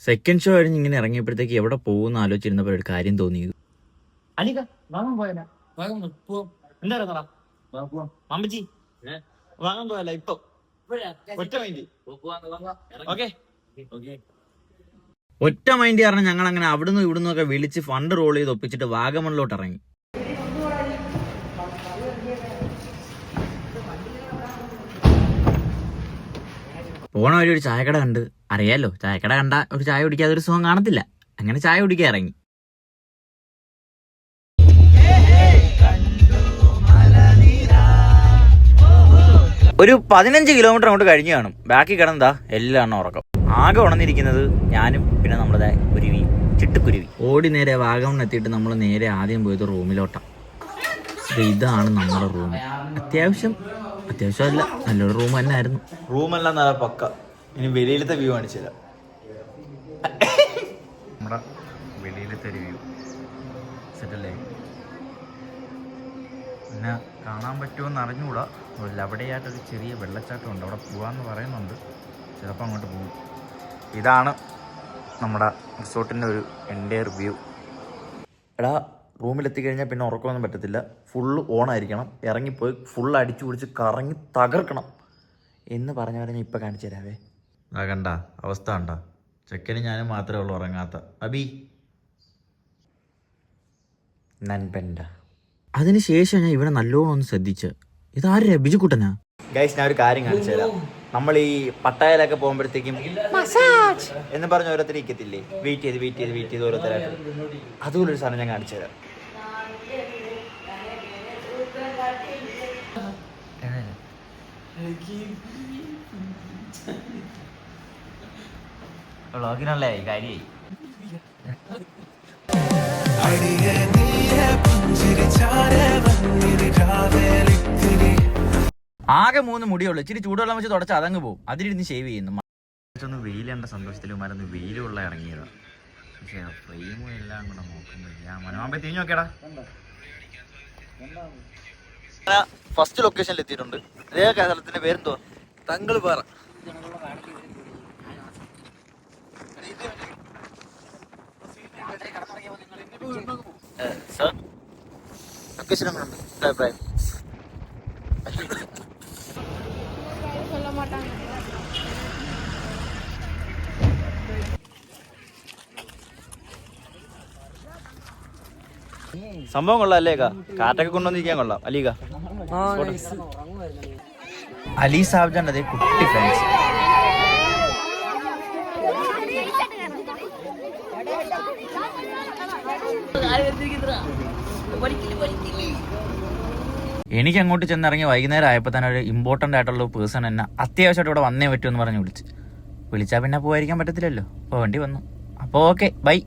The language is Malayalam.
സെക്കൻഡ് ഷോ കഴിഞ്ഞ് ഇങ്ങനെ ഇറങ്ങിയപ്പോഴത്തേക്ക് എവിടെ പോകുന്ന ആലോചിച്ചിരുന്നപ്പോൾ ഒരു കാര്യം തോന്നിയത്. വാങ്ങാൻ പോയല്ല ഇപ്പൊ ഒറ്റ മൈൻഡ് കാരണം ഞങ്ങൾ അങ്ങനെ അവിടുന്ന് ഇവിടുന്ന് ഒക്കെ വിളിച്ച് ഫണ്ട് റോൾ ചെയ്ത് ഒപ്പിച്ചിട്ട് വാഗമണിലോട്ട് ഇറങ്ങി. പോണ വഴി ഒരു ചായക്കട കണ്ട്, അറിയാലോ ചായക്കട കണ്ട ഒരു ചായ കുടിക്കാതെ ഒരു സുഖം കാണത്തില്ല. അങ്ങനെ ചായ കുടിക്കാൻ ഇറങ്ങി. ഒരു 15 കിലോമീറ്റർ അങ്ങോട്ട് കഴിഞ്ഞു കാണും. ബാക്കി കിടന്നതാ എല്ലാം ഉറക്കം. ആകെ ഉണർന്നിരിക്കുന്നത് ഞാനും പിന്നെ നമ്മുടെ കുരുവി, ചിട്ടുക്കുരുവി. ഓടി നേരെ വാഗമൺ എത്തിയിട്ട് നമ്മൾ നേരെ ആദ്യം പോയത് റൂമിലോട്ടാണ്. ഇതാണ് നമ്മുടെ റൂം. അത്യാവശ്യമല്ല, നല്ലൊരു റൂം തന്നെ ആയിരുന്നു. റൂമെല്ലാം നല്ല പക്ക. ഇനി വെളിയിലത്തെ വ്യൂ കാണിച്ചു തരാം. നമ്മുടെ വെളിയിലത്തെ ഒരു വ്യൂ സെറ്റല്ലേ. പിന്നെ കാണാൻ പറ്റുമെന്ന് അറിഞ്ഞുകൂടാ. അവിടെയായിട്ടൊരു ചെറിയ വെള്ളച്ചാട്ടം ഉണ്ട്, അവിടെ പോകാമെന്ന് പറയുന്നുണ്ട്. ചിലപ്പോൾ അങ്ങോട്ട് പോകും. ഇതാണ് നമ്മുടെ റിസോർട്ടിൻ്റെ ഒരു എൻ്റയർ വ്യൂ. എടാ, റൂമിലെത്തിക്കഴിഞ്ഞാൽ പിന്നെ ഉറക്കമൊന്നും പറ്റത്തില്ല. ഫുള്ള് ഓണായിരിക്കണം. ഇറങ്ങിപ്പോയി ഫുള്ള് അടിച്ചു പിടിച്ച് കറങ്ങി തകർക്കണം എന്ന് പറഞ്ഞവരെ ഞാൻ ഇപ്പം കാണിച്ചു തരാവേ. ആ കണ്ട അവസ്ഥ കണ്ട. ചെക്കന് ഞാനും മാത്രമേ ഉള്ളൂ ഉറങ്ങാത്ത. അബി നൻപെൻഡ. അതിനുശേഷം ഞാൻ ഇവിടെ നല്ലോണം ഒന്ന് ശ്രദ്ധിച്ച്, ഇതാരുടെ ബിജുക്കുട്ടനാ? ഗൈസ്, ഞാൻ ഒരു കാര്യം കാണിച്ചു തരാം. നമ്മൾ ഈ പട്ടായയിലൊക്കെ പോകുമ്പോഴത്തേക്കും മസാജ് എന്ന് പറഞ്ഞ ഓരോരുത്തർ ഇരിക്കത്തില്ലേ, വെയിറ്റ് ചെയ്ത് ഓരോരുത്തരായിട്ട്. അതുപോലൊരു സാധനം ഞാൻ കാണിച്ചു തരാം. വ്ളോഗിനല്ലേ കാര്യമായി. ആകെ 3 മുടിയുള്ളൂ. ഇച്ചിരി ചൂടുവെള്ളം വെച്ച് തുടച്ച് അതങ്ങ് പോകും. അതിലിരുന്ന് ഷേവ് ചെയ്യുന്നു. ഒന്ന് വെയിലേണ്ട സന്തോഷത്തിൽ മരന്ന് വെയിലുള്ള ഇറങ്ങിയതാണ്. പക്ഷേ ഫ്രെയിമും എല്ലാം കൂടെ നോക്കുന്നില്ല. മനോഹമ്പ തിരിഞ്ഞു നോക്കേടാ. ഫസ്റ്റ് ലൊക്കേഷനിൽ എത്തിയിട്ടുണ്ട്. അതേ സ്ഥലത്തിന്റെ പേരെന്തോ തങ്കളുപാറ. ലൊക്കേഷൻ എങ്ങനെയുണ്ട് അഭിപ്രായം? സംഭവം കൊള്ളാം അല്ലേ? കാറ്റൊക്കെ കൊണ്ടുവന്നിരിക്കാൻ കൊള്ളാം. അലീക അലി സാബ്ജാൻ്റെ അതേ കുട്ടി ഫ്രണ്ട്സ്. എനിക്ക് അങ്ങോട്ട് ചെന്നിറങ്ങി വൈകുന്നേരം ആയപ്പോൾ തന്നെ ഒരു ഇമ്പോർട്ടൻ്റ് ആയിട്ടുള്ള പേഴ്സൺ എന്നെ അത്യാവശ്യമായിട്ട് ഇവിടെ വന്നേ പറ്റുമെന്ന് പറഞ്ഞ് വിളിച്ചാൽ പിന്നെ പോകാതിരിക്കാൻ പറ്റത്തില്ലല്ലോ. അപ്പോൾ വേണ്ടി വന്നു. അപ്പോൾ ഓക്കെ, ബൈ.